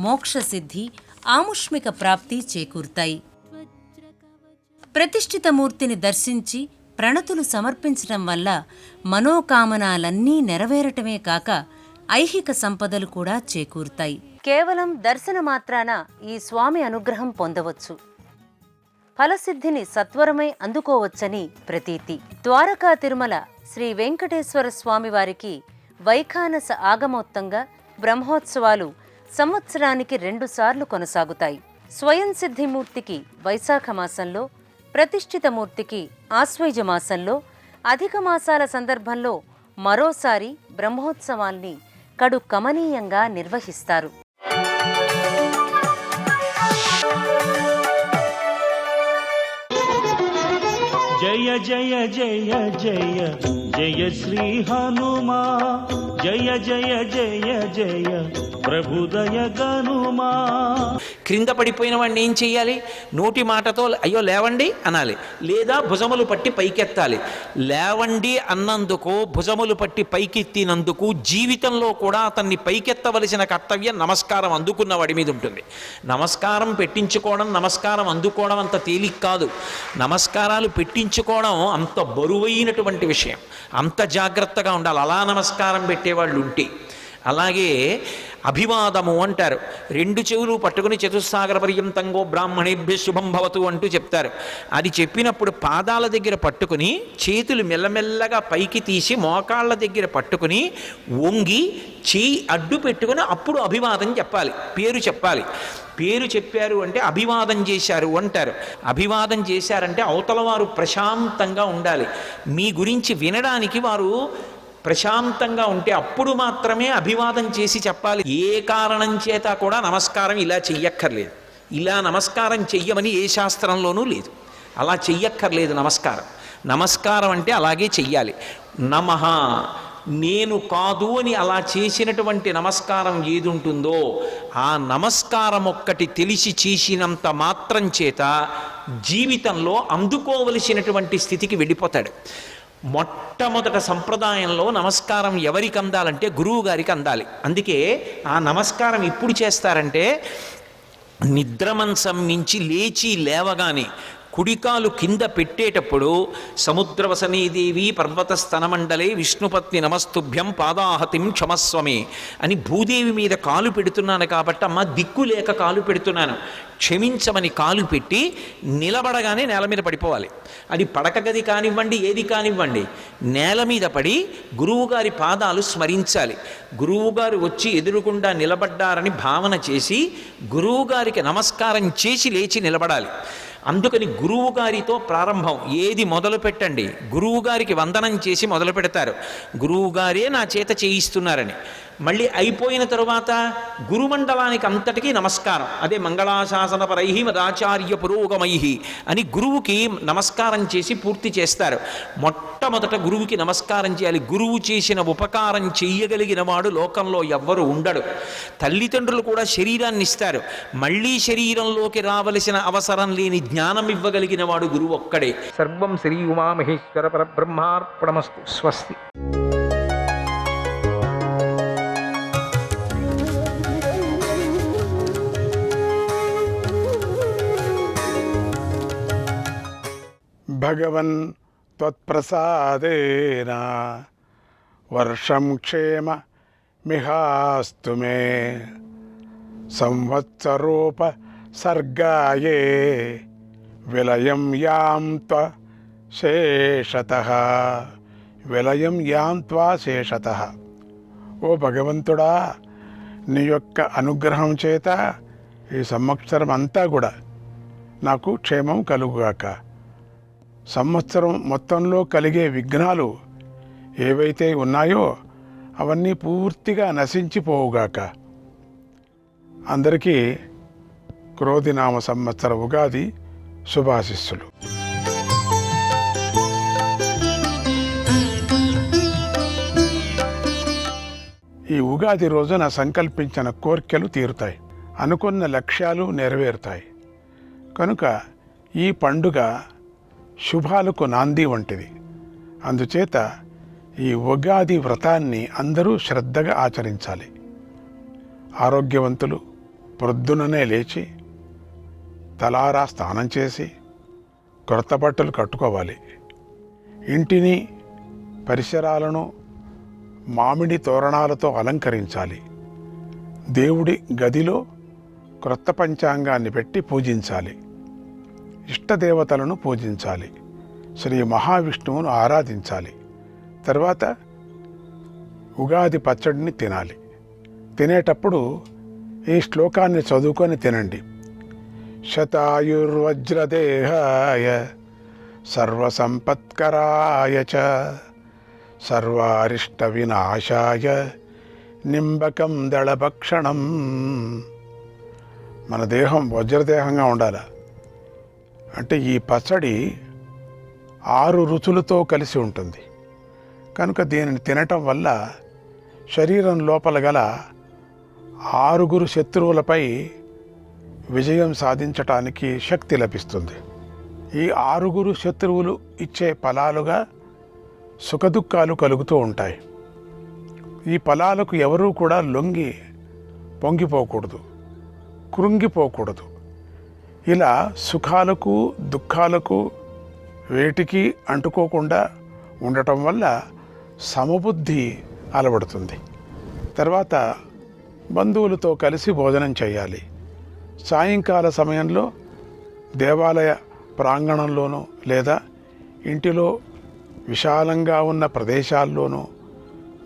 మోక్షసిద్ధి, ఆముష్మిక ప్రాప్తి చేకూరుతాయి. ప్రతిష్ఠిత మూర్తిని దర్శించి ప్రణతులు సమర్పించటం వల్ల మనోకామనాలన్నీ నెరవేరటమే కాక ఐహిక సంపదలు కూడా చేకూరుతాయి. కేవలం దర్శన మాత్రాన ఈ స్వామి అనుగ్రహం పొందవచ్చు. ఫలసిద్ధిని సత్వరమై అందుకోవచ్చని ప్రతీతి. ద్వారకా తిరుమల శ్రీ వెంకటేశ్వర స్వామివారికి వైఖానస ఆగమోత్తంగా బ్రహ్మోత్సవాలు సంవత్సరానికి 2 సార్లు కొనసాగుతాయి. స్వయం సిద్ధిమూర్తికి వైశాఖ మాసంలో, ప్రతిష్ఠిత మూర్తికి ఆశ్వయుజ మాసంలో, అధిక మాసాల సందర్భంలో మరోసారి బ్రహ్మోత్సవాల్ని కడు కమనీయంగా నిర్వహిస్తారు. జయ జయ జయ జయ జయ శ్రీ హనుమా, జయ జయ జయ జయ ప్రభుదయ గనుమా. క్రింద పడిపోయిన వాడిని ఏం చెయ్యాలి? నోటి మాటతో అయ్యో లేవండి అనాలి, లేదా భుజములు పట్టి పైకెత్తాలి. లేవండి అన్నందుకు, భుజములు పట్టి పైకెత్తినందుకు జీవితంలో కూడా అతన్ని పైకెత్తవలసిన కర్తవ్యం నమస్కారం అందుకున్న వాడి మీద ఉంటుంది. నమస్కారం పెట్టించుకోవడం, నమస్కారం అందుకోవడం అంత తేలిక కాదు. నమస్కారాలు పెట్టించుకోవడం అంత బరువైనటువంటి విషయం. అంత జాగ్రత్తగా ఉండాలి. అలా నమస్కారం పెట్టేవాళ్ళు ఉంటే అలాగే అభివాదము అంటారు. రెండు చెవులు పట్టుకుని చతుస్సాగర పర్యంతంగో బ్రాహ్మణేభ్య శుభం భవతు అంటూ చెప్తారు. అది చెప్పినప్పుడు పాదాల దగ్గర పట్టుకుని చేతులు మెల్లమెల్లగా పైకి తీసి మోకాళ్ళ దగ్గర పట్టుకుని వంగి చేయి అడ్డు పెట్టుకుని అప్పుడు అభివాదం చెప్పాలి, పేరు చెప్పాలి. పేరు చెప్పారు అంటే అభివాదం చేశారు అంటారు. అభివాదం చేశారంటే అవతల వారు ప్రశాంతంగా ఉండాలి, మీ గురించి వినడానికి వారు ప్రశాంతంగా ఉంటే అప్పుడు మాత్రమే అభివాదం చేసి చెప్పాలి. ఏ కారణం చేత కూడా నమస్కారం ఇలా చెయ్యక్కర్లేదు. ఇలా నమస్కారం చెయ్యమని ఏ శాస్త్రంలోనూ లేదు. అలా చెయ్యక్కర్లేదు నమస్కారం. నమస్కారం అంటే అలాగే చెయ్యాలి. నమః నేను కాదు అని అలా చేసినటువంటి నమస్కారం ఏది ఉంటుందో ఆ నమస్కారం ఒక్కటి తెలిసి చేసినంత మాత్రం చేత జీవితంలో అందుకోవలసినటువంటి స్థితికి వెళ్ళిపోతాడు. మొట్టమొదట సంప్రదాయంలో నమస్కారం ఎవరికి అందాలంటే గురువు గారికి అందాలి. అందుకే ఆ నమస్కారం ఎప్పుడు చేస్తారంటే నిద్రమంచం నుంచి లేచి లేవగానే కుడికాలు కింద పెట్టేటప్పుడు సముద్రవసనీదేవి పర్వత స్తనమండలే విష్ణుపత్ని నమస్తుభ్యం పాదాహతిం క్షమస్వమే అని భూదేవి మీద కాలు పెడుతున్నాను కాబట్టి అమ్మ దిక్కు లేక కాలు పెడుతున్నాను క్షమించమని కాలు పెట్టి నిలబడగానే నేల మీద పడిపోవాలి. అది పడక గది కానివ్వండి, ఏది కానివ్వండి, నేల మీద పడి గురువుగారి పాదాలు స్మరించాలి. గురువుగారు వచ్చి ఎదురుగుండా నిలబడ్డారని భావన చేసి గురువుగారికి నమస్కారం చేసి లేచి నిలబడాలి. అందుకని గురువుగారితో ప్రారంభం. ఏది మొదలు పెట్టండి గురువుగారికి వందనం చేసి మొదలు పెడతారు. గురువుగారే నా చేత చేయిస్తున్నారని. మళ్ళీ అయిపోయిన తరువాత గురుమండలానికి అంతటికీ నమస్కారం. అదే మంగళాశాసనపరై మదాచార్య పురోగమై అని గురువుకి నమస్కారం చేసి పూర్తి చేస్తారు. మొట్టమొదట గురువుకి నమస్కారం చేయాలి. గురువు చేసిన ఉపకారం చెయ్యగలిగిన వాడు లోకంలో ఎవ్వరు ఉండడు. తల్లిదండ్రులు కూడా శరీరాన్ని ఇస్తారు, మళ్ళీ శరీరంలోకి రావలసిన అవసరం లేని జ్ఞానం ఇవ్వగలిగిన వాడు గురువు ఒక్కడే. సర్వం శ్రీ ఉమామహేశ్వర పరబ్రహ్మార్పణమస్తు. స్వస్తి. భగవన్ త్వత్ప్రసాదేన వర్షం క్షేమ మిహాస్తు మే సంవత్సరోప సర్గాయే విలయం యాం త్వ శేషతః విలయం యాం త్వా శేషతః. ఓ భగవంతుడా, నీ యొక్క అనుగ్రహం చేత ఈ సంవత్సరం అంతా కూడా నాకు క్షేమం కలుగుగాక. సంవత్సరం మొత్తంలో కలిగే విఘ్నాలు ఏవైతే ఉన్నాయో అవన్నీ పూర్తిగా నశించిపోవుగాక. అందరికీ క్రోధినామ సంవత్సర ఉగాది శుభాశిస్సులు. ఈ ఉగాది రోజున సంకల్పించిన కోర్కెలు తీరుతాయి, అనుకున్న లక్ష్యాలు నెరవేరుతాయి. కనుక ఈ పండుగ శుభాలకు నాంది వంటిది. అందుచేత ఈ ఉగాది వ్రతాన్ని అందరూ శ్రద్ధగా ఆచరించాలి. ఆరోగ్యవంతులు ప్రొద్దుననే లేచి తలారా స్నానం చేసి కొత్త బట్టలు కట్టుకోవాలి. ఇంటిని పరిసరాలను మామిడి తోరణాలతో అలంకరించాలి. దేవుడి గదిలో క్రొత్త పంచాంగాన్ని పెట్టి పూజించాలి. ఇష్టదేవతలను పూజించాలి. శ్రీ మహావిష్ణువును ఆరాధించాలి. తర్వాత ఉగాది పచ్చడిని తినాలి. తినేటప్పుడు ఈ శ్లోకాన్ని చదువుకొని తినండి. శతాయుర్వజ్రదేహాయ సర్వసంపత్కరాయ చ సర్వారిష్ట వినాశాయ నింబకం దళభక్షణం. మన దేహం వజ్రదేహంగా ఉండాలి. అంటే ఈ పచ్చడి 6 రుచులతో కలిసి ఉంటుంది. కనుక దీనిని తినటం వల్ల శరీరం లోపల గల 6 శత్రువులపై విజయం సాధించటానికి శక్తి లభిస్తుంది. ఈ 6 శత్రువులు ఇచ్చే ఫలాలుగా సుఖదుఖాలు కలుగుతూ ఉంటాయి. ఈ ఫలాలకు ఎవరూ కూడా లొంగి పొంగిపోకూడదు, కృంగిపోకూడదు. ఇలా సుఖాలకు దుఃఖాలకు వేటికి అంటుకోకుండా ఉండటం వల్ల సమబుద్ధి అలవడుతుంది. తర్వాత బంధువులతో కలిసి భోజనం చేయాలి. సాయంకాల సమయంలో దేవాలయ ప్రాంగణంలోనూ లేదా ఇంటిలో విశాలంగా ఉన్న ప్రదేశాల్లోనూ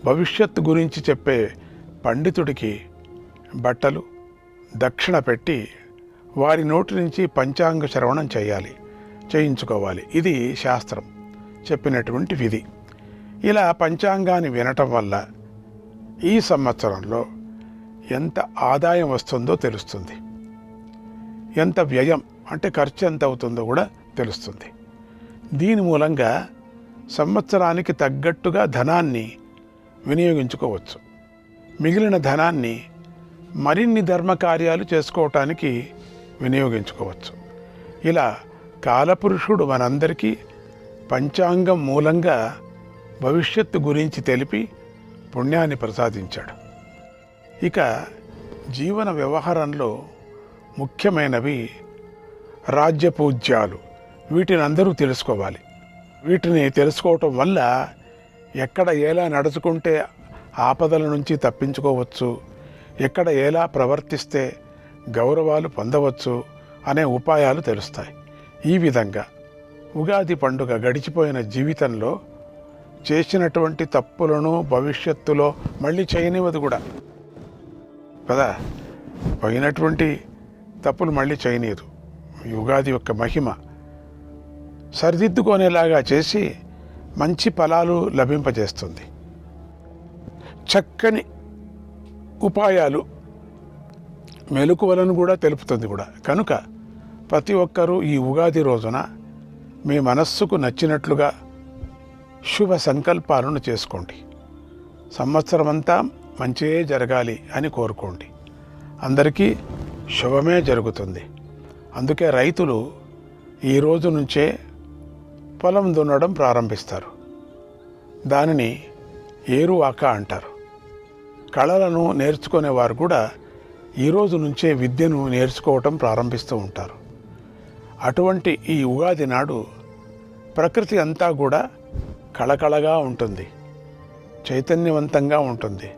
భవిష్యత్తు గురించి చెప్పే పండితుడికి బట్టలు దక్షిణ పెట్టి వారి నోటి నుంచి పంచాంగ శ్రవణం చేయించుకోవాలి. ఇది శాస్త్రం చెప్పినటువంటి విధి. ఇలా పంచాంగాన్ని వినటం వల్ల ఈ సంవత్సరంలో ఎంత ఆదాయం వస్తుందో తెలుస్తుంది, ఎంత వ్యయం అంటే ఖర్చు ఎంత అవుతుందో కూడా తెలుస్తుంది. దీని మూలంగా సంవత్సరానికి తగ్గట్టుగా ధనాన్ని వినియోగించుకోవచ్చు. మిగిలిన ధనాన్ని మరిన్ని ధర్మకార్యాలు చేసుకోవటానికి వినియోగించుకోవచ్చు. ఇలా కాలపురుషుడు మనందరికీ పంచాంగం మూలంగా భవిష్యత్తు గురించి తెలిపి పుణ్యాన్ని ప్రసాదించాడు. ఇక జీవన వ్యవహారంలో ముఖ్యమైనవి రాజ్యపూజ్యాలు. వీటిని అందరూ తెలుసుకోవాలి. వీటిని తెలుసుకోవటం వల్ల ఎక్కడ ఎలా నడుచుకుంటే ఆపదల నుంచి తప్పించుకోవచ్చు, ఎక్కడ ఎలా ప్రవర్తిస్తే గౌరవాలు పొందవచ్చు అనే ఉపాయాలు తెలుస్తాయి. ఈ విధంగా ఉగాది పండుగ గడిచిపోయిన జీవితంలో చేసినటువంటి తప్పులను భవిష్యత్తులో మళ్ళీ చేయనివ్వదు కూడా కదా. పోయినటువంటి తప్పులు మళ్ళీ చేయనీయదు. ఈ ఉగాది యొక్క మహిమ సరిదిద్దుకునేలాగా చేసి మంచి ఫలాలు లభింపజేస్తుంది. చక్కని ఉపాయాలు మెలకువలను కూడా తెలుపుతుంది కూడా. కనుక ప్రతి ఒక్కరూ ఈ ఉగాది రోజున మీ మనస్సుకు నచ్చినట్లుగా శుభ సంకల్పాలను చేసుకోండి. సంవత్సరం అంతా మంచిగా జరగాలి అని కోరుకోండి. అందరికీ శుభమే జరుగుతుంది. అందుకే రైతులు ఈ రోజు నుంచే పొలం దున్నడం ప్రారంభిస్తారు. దానిని ఏరువాక అంటారు. కళలను నేర్చుకునేవారు కూడా ఈరోజు నుంచే విద్యను నేర్చుకోవటం ప్రారంభిస్తూ ఉంటారు. అటువంటి ఈ ఉగాది నాడు ప్రకృతి అంతా కూడా కళకళగా ఉంటుంది, చైతన్యవంతంగా ఉంటుంది,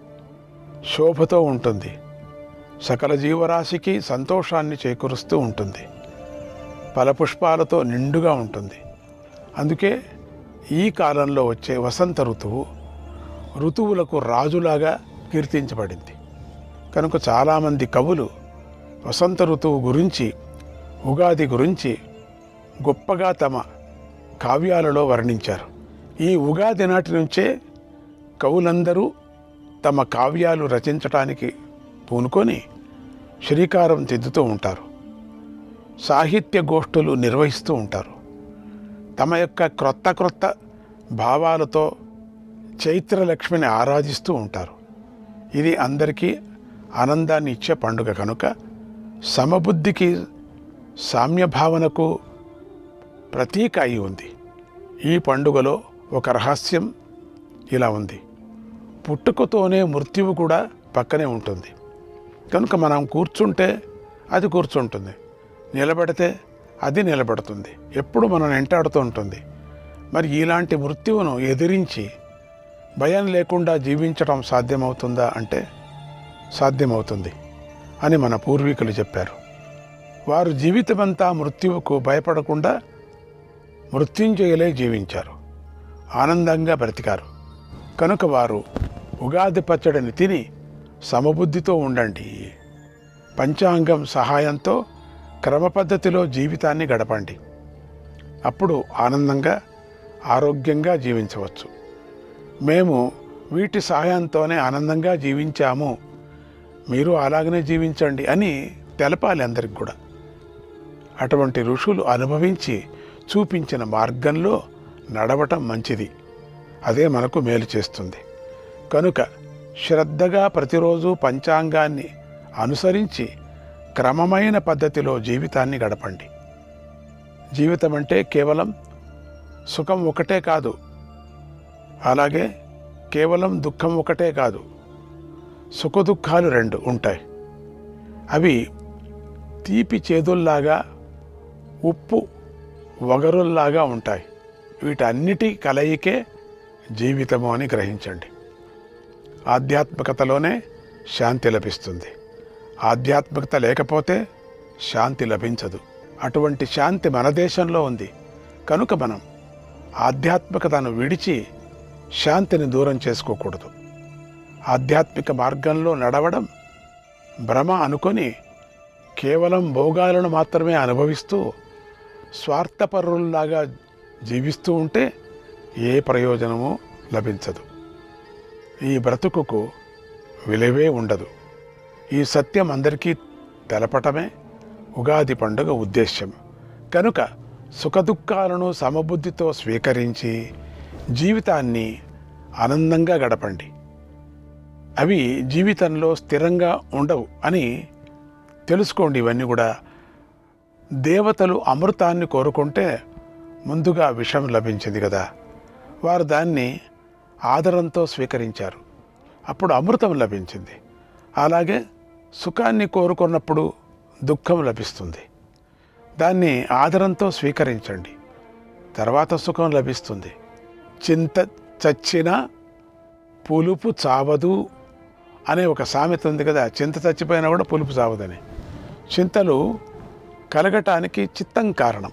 శోభతో ఉంటుంది, సకల జీవరాశికి సంతోషాన్ని చేకూరుస్తూ ఉంటుంది, ఫలపుష్పాలతో నిండుగా ఉంటుంది. అందుకే ఈ కాలంలో వచ్చే వసంత ఋతువు ఋతువులకు రాజులాగా కీర్తించబడింది. కనుక చాలామంది కవులు వసంత ఋతువు గురించి, ఉగాది గురించి గొప్పగా తమ కావ్యాలలో వర్ణించారు. ఈ ఉగాది నాటి నుంచే కవులందరూ తమ కావ్యాలు రచించటానికి పూనుకొని శ్రీకారం దిద్దుతూ ఉంటారు. సాహిత్య గోష్ఠులు నిర్వహిస్తూ ఉంటారు. తమ యొక్క క్రొత్త భావాలతో చైత్రలక్ష్మిని ఆరాధిస్తూ ఉంటారు. ఇది అందరికీ ఆనందాన్ని ఇచ్చే పండుగ కనుక సమబుద్ధికి, సామ్యభావనకు ప్రతీక అయి ఉంది. ఈ పండుగలో ఒక రహస్యం ఇలా ఉంది. పుట్టుకతోనే మృత్యువు కూడా పక్కనే ఉంటుంది. కనుక మనం కూర్చుంటే అది కూర్చుంటుంది, నిలబడితే అది నిలబడుతుంది, ఎప్పుడు మనం వెంటాడుతూ ఉంటుంది. మరి ఇలాంటి మృత్యువును ఎదిరించి భయం లేకుండా జీవించడం సాధ్యమవుతుందా అంటే సాధ్యమవుతుంది అని మన పూర్వీకులు చెప్పారు. వారు జీవితమంతా మృత్యువుకు భయపడకుండా మృత్యుంజయులే జీవించారు, ఆనందంగా బ్రతికారు. కనుక వారు ఉగాది పచ్చడిని తిని సమబుద్ధితో ఉండండి, పంచాంగం సహాయంతో క్రమపద్ధతిలో జీవితాన్ని గడపండి. అప్పుడు ఆనందంగా, ఆరోగ్యంగా జీవించవచ్చు. మేము వీటి సహాయంతోనే ఆనందంగా జీవించాము, మీరు అలాగనే జీవించండి అని తెలపాలి అందరికి కూడా. అటువంటి ఋషులు అనుభవించి చూపించిన మార్గంలో నడవటం మంచిది. అదే మనకు మేలు చేస్తుంది. కనుక శ్రద్ధగా ప్రతిరోజు పంచాంగాన్ని అనుసరించి క్రమమైన పద్ధతిలో జీవితాన్ని గడపండి. జీవితం అంటే కేవలం సుఖం ఒకటే కాదు, అలాగే కేవలం దుఃఖం ఒకటే కాదు. సుఖదుఖాలు రెండు ఉంటాయి. అవి తీపి చేదుల్లాగా, ఉప్పు వగరుల్లాగా ఉంటాయి. వీటన్నిటి కలయికే జీవితము అని గ్రహించండి. ఆధ్యాత్మికతలోనే శాంతి లభిస్తుంది. ఆధ్యాత్మికత లేకపోతే శాంతి లభించదు. అటువంటి శాంతి మన దేశంలో ఉంది. కనుక మనం ఆధ్యాత్మికతను విడిచి శాంతిని దూరం చేసుకోకూడదు. ఆధ్యాత్మిక మార్గంలో నడవడం భ్రమ అనుకొని కేవలం భోగాలను మాత్రమే అనుభవిస్తూ స్వార్థపరుల్లాగా జీవిస్తూ ఉంటే ఏ ప్రయోజనమూ లభించదు. ఈ బ్రతుకుకు విలువే ఉండదు. ఈ సత్యం అందరికీ తెలపటమే ఉగాది పండుగ ఉద్దేశ్యం. కనుక సుఖదుఖాలను సమబుద్ధితో స్వీకరించి జీవితాన్ని ఆనందంగా గడపండి. అవి జీవితంలో స్థిరంగా ఉండవు అని తెలుసుకోండి. ఇవన్నీ కూడా దేవతలు అమృతాన్ని కోరుకుంటే ముందుగా విషం లభించింది కదా, వారు దాన్ని ఆదరంతో స్వీకరించారు, అప్పుడు అమృతం లభించింది. అలాగే సుఖాన్ని కోరుకున్నప్పుడు దుఃఖం లభిస్తుంది. దాన్ని ఆదరంతో స్వీకరించండి, తర్వాత సుఖం లభిస్తుంది. చింత చచ్చినా పులుపు చావదు అనే ఒక సామెత ఉంది కదా, చింత చచ్చిపోయినా కూడా పులుపు చావదని. చింతలు కలగటానికి చిత్తం కారణం.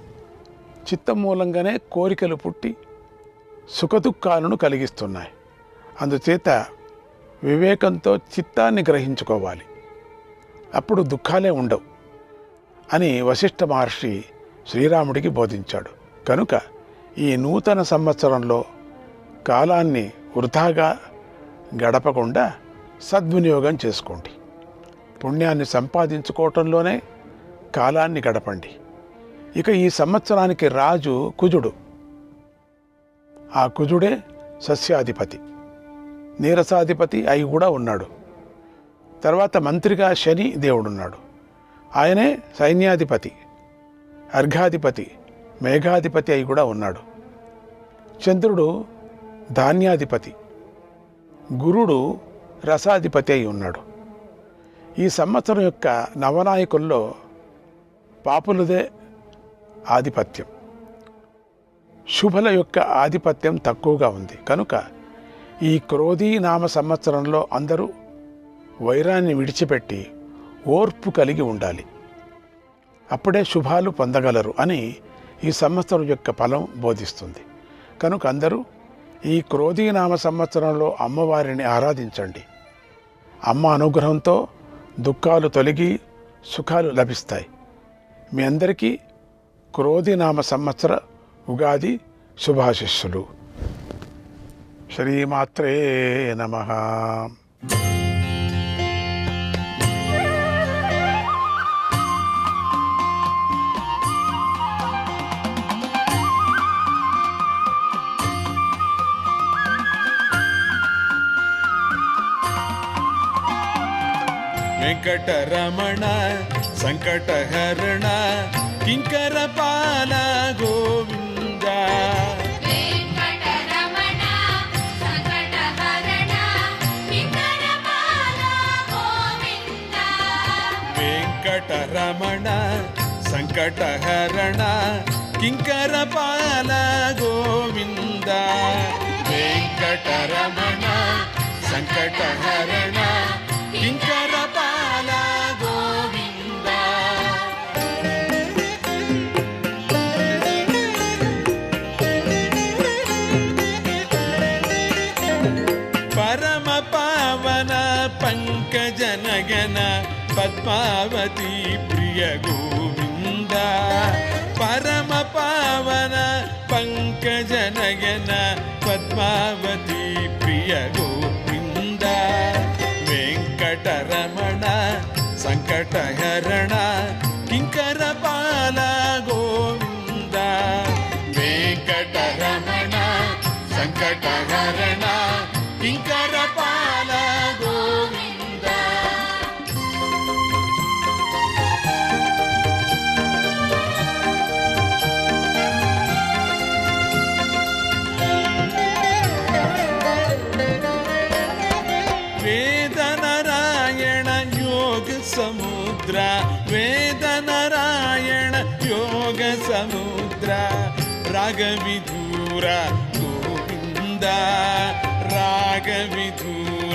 చిత్తం మూలంగానే కోరికలు పుట్టి సుఖదుఖాలను కలిగిస్తున్నాయి. అందుచేత వివేకంతో చిత్తాన్ని గ్రహించుకోవాలి, అప్పుడు దుఃఖాలే ఉండవు అని వశిష్ఠ మహర్షి శ్రీరాముడికి బోధించాడు. కనుక ఈ నూతన సంవత్సరంలో కాలాన్ని వృధాగా గడపకుండా సద్వినియోగం చేసుకోండి. పుణ్యాన్ని సంపాదించుకోవటంలోనే కాలాన్ని గడపండి. ఇక ఈ సంవత్సరానికి రాజు కుజుడు. ఆ కుజుడే సస్యాధిపతి, నీరసాధిపతి అయి కూడా ఉన్నాడు. తర్వాత మంత్రిగా శని దేవుడున్నాడు, ఆయనే సైన్యాధిపతి, అర్ఘాధిపతి, మేఘాధిపతి అయి కూడా ఉన్నాడు. చంద్రుడు ధాన్యాధిపతి, గురుడు రసాధిపతి అయి ఉన్నాడు. ఈ సంవత్సరం యొక్క నవనాయకుల్లో పాపులదే ఆధిపత్యం, శుభల యొక్క ఆధిపత్యం తక్కువగా ఉంది. కనుక ఈ క్రోధీ నామ సంవత్సరంలో అందరూ వైరాన్ని విడిచిపెట్టి ఓర్పు కలిగి ఉండాలి, అప్పుడే శుభాలు పొందగలరు అని ఈ సంవత్సరం యొక్క ఫలం బోధిస్తుంది. కనుక అందరూ ఈ క్రోధీనామ సంవత్సరంలో అమ్మవారిని ఆరాధించండి. అమ్మ అనుగ్రహంతో దుఃఖాలు తొలగి సుఖాలు లభిస్తాయి. మీ అందరికీ క్రోధీనామ సంవత్సర ఉగాది శుభాశిస్సులు. శ్రీమాత్రే నమః. వెంకటరమణ సంకటహరణ కింకరపాల గోవింద. వెంకటరమణ సంకటహరణ కింకరపాల గోవింద. వెంకటరమణ సంకటహరణ కింకరపాల గోవింద. వెంకటరమణ సంకటహరణ కింకరపాల గోవింద. పరమ పావన పంకజనగన పద్మావతి ప్రియ గోవింద. పరమ పావన పంకజనగన పద్మావతి ప్రియ గోవింద. వెంకటరమణ సంకటహరణ కింకరపాల గోవింద. వెంకటరమణ సంకటహరణ కింకరపాల గోవింద. సముద్ర వేదనారాయణ యోగ సముద్ర రాగవిధూర గోవింద. రాగవిధూర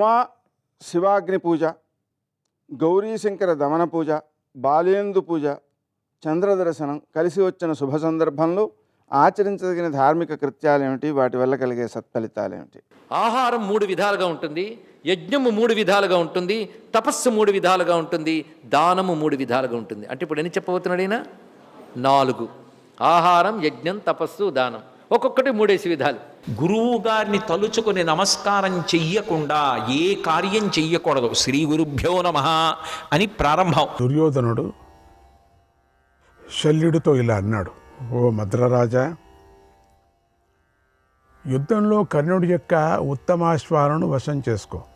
ఉమా శివాగ్ని పూజ, గౌరీశంకర దమన పూజ, బాలేందు పూజ, చంద్రదర్శనం కలిసి వచ్చిన శుభ సందర్భంలో ఆచరించదగిన ధార్మిక కృత్యాలు ఏమిటి, వాటి వల్ల కలిగే సత్ఫలితాలు ఏమిటి? ఆహారం 3 విధాలుగా ఉంటుంది, యజ్ఞము 3 విధాలుగా ఉంటుంది, తపస్సు 3 విధాలుగా ఉంటుంది, దానము 3 విధాలుగా ఉంటుంది. అంటే ఇప్పుడు ఎన్ని చెప్పబోతున్నాడు ఈయన? 4. ఆహారం, యజ్ఞం, తపస్సు, దానం, ఒక్కొక్కటి 3 విధాలు. గురువు గారిని తలుచుకుని నమస్కారం చెయ్యకుండా ఏ కార్యం చెయ్యకూడదు. శ్రీ గురుభ్యో నమః అని ప్రారంభం. దుర్యోధనుడు శల్యుడితో ఇలా అన్నాడు, ఓ మద్రరాజా, యుద్ధంలో కర్ణుడి యొక్క ఉత్తమాశ్వాలను వశం చేసుకో.